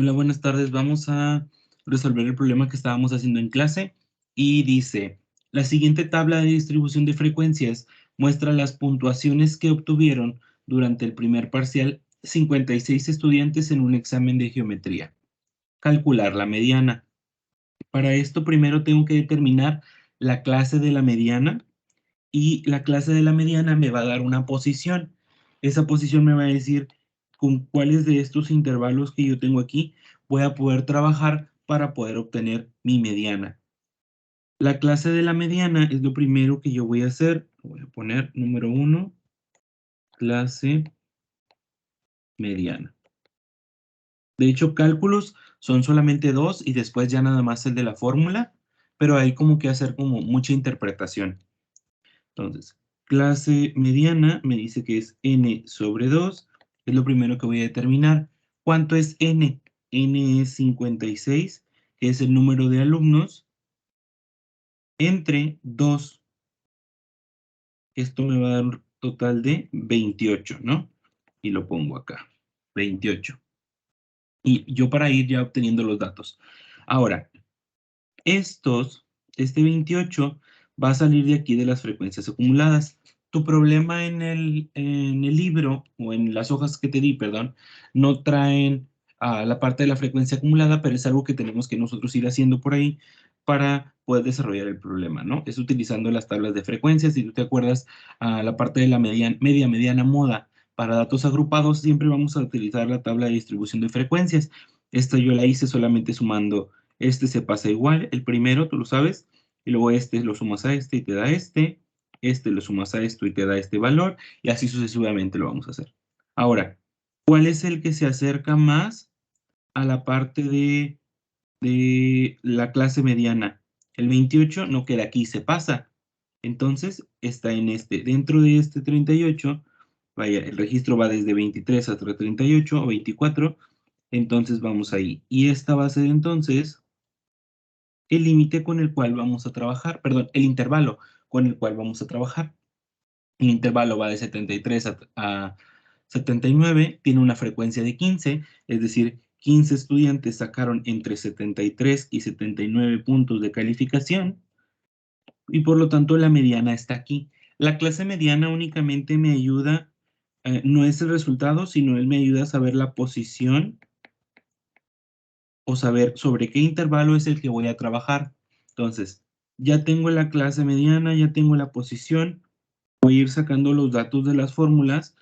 Hola, buenas tardes. Vamos a resolver el problema que estábamos haciendo en clase y dice, la siguiente tabla de distribución de frecuencias muestra las puntuaciones que obtuvieron durante el primer parcial 56 estudiantes en un examen de geometría. Calcular la mediana. Para esto primero tengo que determinar la clase de la mediana y la clase de la mediana me va a dar una posición. Esa posición me va a decir con cuáles de estos intervalos que yo tengo aquí voy a poder trabajar para poder obtener mi mediana. La clase de la mediana es lo primero que yo voy a hacer. Voy a poner número 1, clase mediana. De hecho, cálculos son solamente 2 y después ya nada más el de la fórmula, pero hay como que hacer como mucha interpretación. Entonces, clase mediana me dice que es n sobre 2, es lo primero que voy a determinar. ¿Cuánto es n? N es 56, que es el número de alumnos, entre 2. Esto me va a dar un total de 28, ¿no? Y lo pongo acá, 28. Y yo para ir ya obteniendo los datos. Ahora, este 28 va a salir de aquí de las frecuencias acumuladas. Tu problema en el libro o en las hojas que te di, perdón, no traen la parte de la frecuencia acumulada, pero es algo que tenemos que nosotros ir haciendo por ahí para poder desarrollar el problema, ¿no? Es utilizando las tablas de frecuencias. Si tú te acuerdas, la parte de la mediana, moda, para datos agrupados, siempre vamos a utilizar la tabla de distribución de frecuencias. Esta yo la hice solamente sumando este se pasa igual, el primero, tú lo sabes, y luego este lo sumas a este y te da este lo sumas a esto y te da este valor, y así sucesivamente lo vamos a hacer. Ahora, ¿cuál es el que se acerca más a la parte de la clase mediana? El 28 no queda aquí, se pasa. Entonces, está en este. Dentro de este 38, vaya, el registro va desde 23 hasta 38 o 24, entonces vamos ahí. Y esta va a ser entonces el límite con el cual vamos a trabajar, perdón, el intervalo con el cual vamos a trabajar. El intervalo va de 73 a 79, tiene una frecuencia de 15, es decir, 15 estudiantes sacaron entre 73 y 79 puntos de calificación y por lo tanto la mediana está aquí. La clase mediana únicamente me ayuda, no es el resultado, sino él me ayuda a saber la posición o saber sobre qué intervalo es el que voy a trabajar. Entonces, ya tengo la clase mediana, ya tengo la posición, voy a ir sacando los datos de las fórmulas,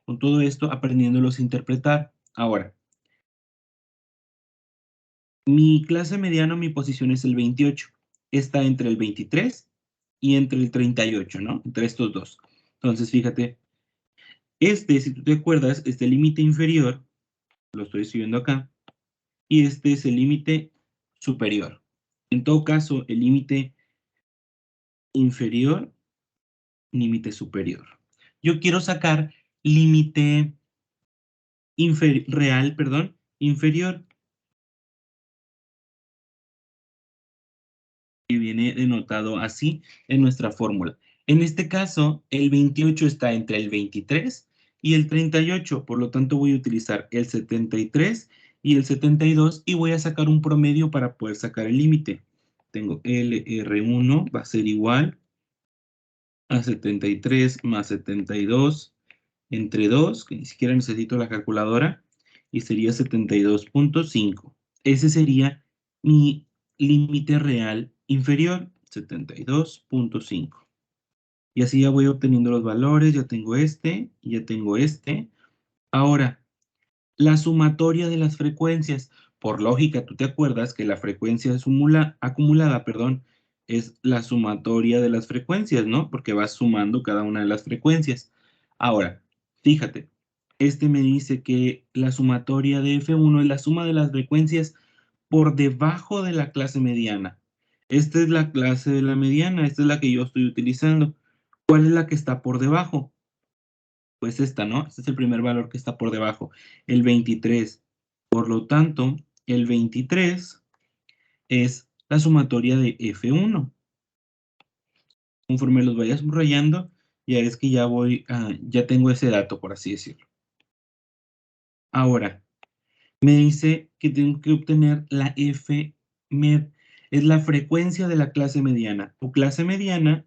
con todo esto aprendiéndolos a interpretar. Ahora, mi clase mediana, mi posición es el 28, está entre el 23 y entre el 38, ¿no? Entre estos dos. Entonces, fíjate, si tú te acuerdas, este límite inferior, lo estoy escribiendo acá, y este es el límite superior. En todo caso, el límite inferior, límite superior. Yo quiero sacar límite real, perdón, inferior, que viene denotado así en nuestra fórmula. En este caso, el 28 está entre el 23 y el 38, por lo tanto voy a utilizar el 73 y el 72 y voy a sacar un promedio para poder sacar el límite. Tengo LR1 va a ser igual a 73 más 72 entre 2, que ni siquiera necesito la calculadora, y sería 72.5. Ese sería mi límite real inferior, 72.5. Y así ya voy obteniendo los valores, ya tengo este, y ya tengo este. Ahora, la sumatoria de las frecuencias. Por lógica, tú te acuerdas que la frecuencia acumulada, perdón, es la sumatoria de las frecuencias, ¿no? Porque vas sumando cada una de las frecuencias. Ahora, fíjate, este me dice que la sumatoria de F1 es la suma de las frecuencias por debajo de la clase mediana. Esta es la clase de la mediana, esta es la que yo estoy utilizando. ¿Cuál es la que está por debajo? Pues esta, ¿no? Este es el primer valor que está por debajo, el 23. Por lo tanto, el 23 es la sumatoria de F1. Conforme los vaya subrayando, ya es que ya tengo ese dato, por así decirlo. Ahora, Me dice que tengo que obtener la F-med, es la frecuencia de la clase mediana. Tu clase mediana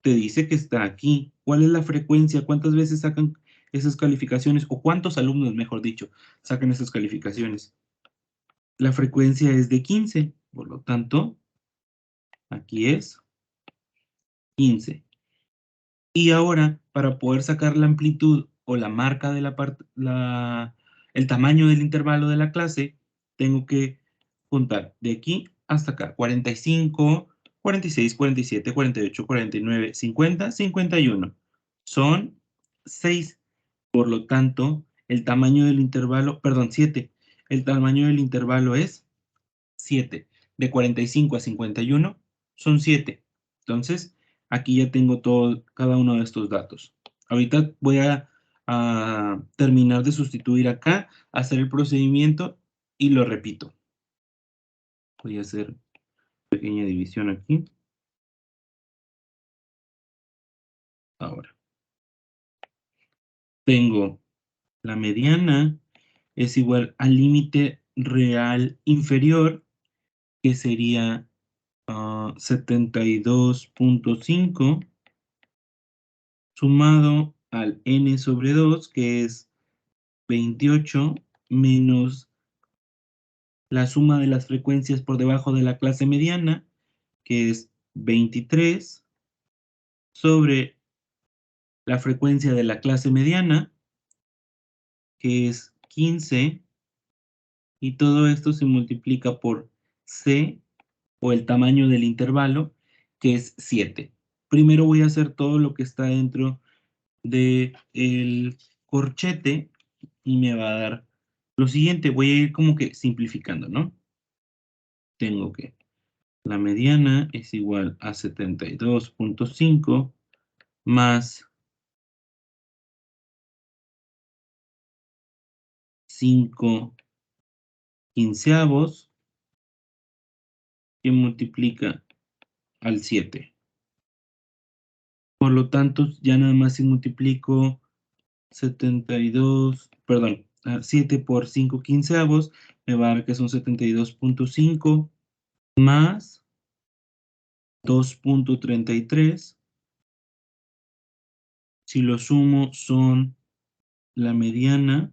te dice que está aquí. ¿Cuál es la frecuencia? ¿Cuántas veces sacan esas calificaciones? O cuántos alumnos, mejor dicho, sacan esas calificaciones. La frecuencia es de 15, por lo tanto, aquí es 15. Y ahora, para poder sacar la amplitud o la marca de el tamaño del intervalo de la clase, tengo que contar de aquí hasta acá, 45, 46, 47, 48, 49, 50, 51. Son 6. Por lo tanto, el tamaño del intervalo, perdón, 7. El tamaño del intervalo es 7. De 45 a 51 son 7. Entonces, aquí ya tengo cada uno de estos datos. Ahorita voy a terminar de sustituir acá, hacer el procedimiento y lo repito. Voy a hacer pequeña división aquí. Ahora, tengo la mediana es igual al límite real inferior, que sería 72.5 sumado al n sobre 2, que es 28, menos la suma de las frecuencias por debajo de la clase mediana, que es 23, sobre la frecuencia de la clase mediana, que es 15, y todo esto se multiplica por C, o el tamaño del intervalo, que es 7. Primero voy a hacer todo lo que está dentro del corchete y me va a dar lo siguiente. Voy a ir como que simplificando, ¿no? Tengo que la mediana es igual a 72.5 más 5 quinceavos, que multiplica al 7. Por lo tanto, ya nada más si multiplico 7 por 5 quinceavos, me va a dar que son 72.5 más 2.33. Si lo sumo, son la mediana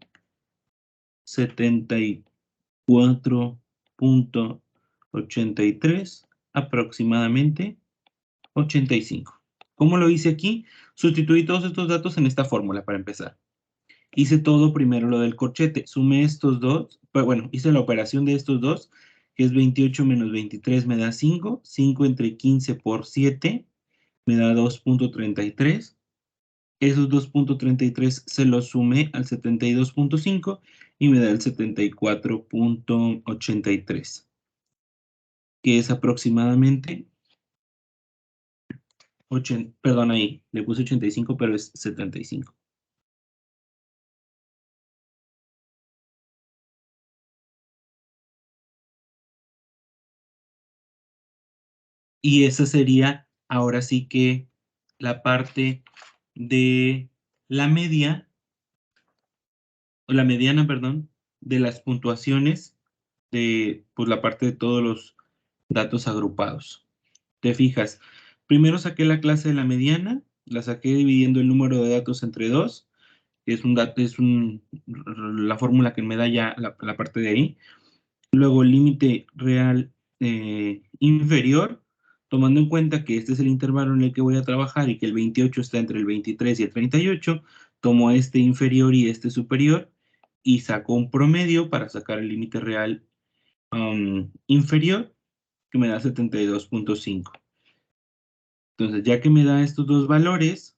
74.83, aproximadamente 85. ¿Cómo lo hice aquí? Sustituí todos estos datos en esta fórmula para empezar. Hice todo primero lo del corchete, sumé estos dos, pues bueno, hice la operación de estos dos, que es 28 menos 23 me da 5, 5 entre 15 por 7 me da 2.33, esos 2.33 se los sumé al 72.5 y me da el 74.83, que es aproximadamente, perdón, ahí le puse 85, pero es 75. Y esa sería ahora sí que la parte de la media, o la mediana, perdón, de las puntuaciones de pues, la parte de todos los datos agrupados. Te fijas, primero saqué la clase de la mediana, la saqué dividiendo el número de datos entre 2, que es la fórmula que me da ya la parte de ahí. Luego el límite real inferior, tomando en cuenta que este es el intervalo en el que voy a trabajar y que el 28 está entre el 23 y el 38, tomo este inferior y este superior y saco un promedio para sacar el límite real inferior, que me da 72.5. Entonces, ya que me da estos dos valores,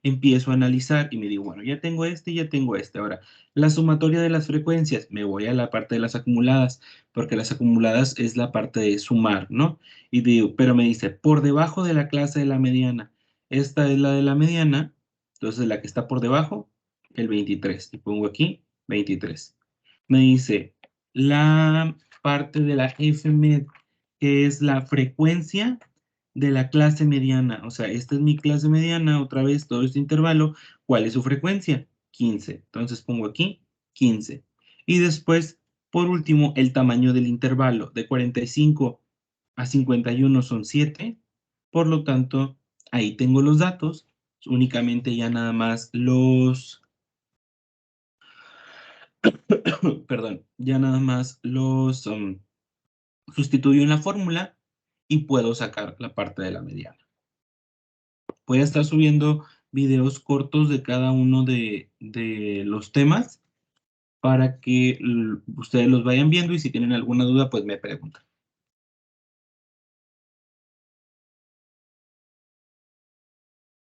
empiezo a analizar y me digo, bueno, ya tengo este y ya tengo este. Ahora, la sumatoria de las frecuencias, me voy a la parte de las acumuladas, porque las acumuladas es la parte de sumar, ¿no? Y digo, pero me dice, por debajo de la clase de la mediana, esta es la de la mediana, entonces la que está por debajo, el 23. Y pongo aquí 23. Me dice, la parte de la FMED, que es la frecuencia de la clase mediana, o sea, esta es mi clase mediana, otra vez todo este intervalo, ¿cuál es su frecuencia? 15. Entonces pongo aquí 15. Y después, por último, el tamaño del intervalo de 45 a 51 son 7. Por lo tanto, ahí tengo los datos. Únicamente ya nada más perdón, ya nada más sustituyo en la fórmula y puedo sacar la parte de la mediana. Voy a estar subiendo videos cortos de cada uno de los temas para que ustedes los vayan viendo y si tienen alguna duda, pues me preguntan.